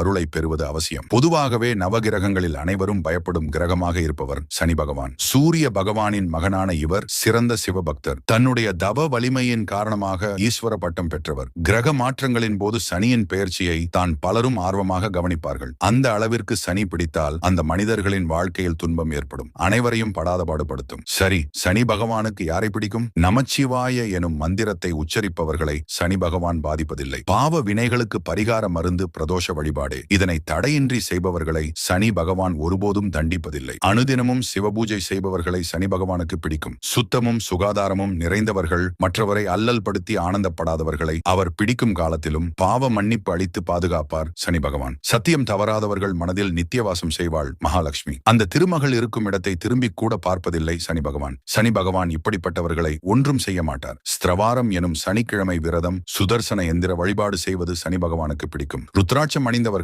அருளை பெறுவது அவசியம். பொதுவாகவே நவகிரகங்களில் அனைவரும் பயப்படும் கிரகமாக இருப்பவர் சனி பகவான். சூரிய பகவானின் மகனான இவர் சிறந்த சிவபக்தர். தன்னுடைய தவ வலிமையின் காரணமாக ஈஸ்வர பட்டம் பெற்றவர். கிரக மாற்றங்களின் போது சனியின் பெயர்ச்சியை தான் பலரும் ஆர்வமாக கவனிப்பார்கள். அந்த அளவிற்கு சனி பிடித்தால் அந்த மனிதர்களின் வாழ்க்கையில் துன்பம் ஏற்படும், அனைவரையும் படாத பாடுபடுத்தும். சரி, சனி பகவானுக்கு யாரை பிடிக்கும்? நமச்சிவாய எனும் மந்திரத்தை உச்சரிப்பவர்களை சனி பகவான் பாதிப்பதில்லை. பாவ வினைகளுக்கு பரிகார மருந்து பிரதோஷ வழிபாடு. இதனை தடையின்றி செய்பவர்களை சனி பகவான் ஒருபோதும் தண்டிப்பதில்லை. அனுதினமும் சிவபூஜை செய்பவர்களை சனி பகவானுக்கு பிடிக்கும். சுத்தமும் சுகாதாரமும் நிறைந்தவர்கள், மற்றவரை அல்லல் படுத்தி ஆனந்தப்படாதவர்களை அவர் பிடிக்கும் காலத்திலும் பாவ மன்னிப்பு அளித்து பாதுகாப்பார் சனி பகவான். சத்தியம் தவறாதவர்கள் மனதில் நித்தியவாசம் செய்வாள் மகாலட்சுமி. அந்த திருமகள் இருக்கும் இடத்தை திரும்பி கூட பார்ப்பதில்லை சனி பகவான். சனி பகவான் இப்படிப்பட்டவர்களை ஒன்றும் செய்ய மாட்டார். ஸ்திரவாரம் எனும் சனிக்கிழமை விரதம், சுதர்சன எந்திர வழிபாடு செய்வது சனி பகவானுக்கு பிடிக்கும். ருத்ராட்சம் அணிந்தவர்கள்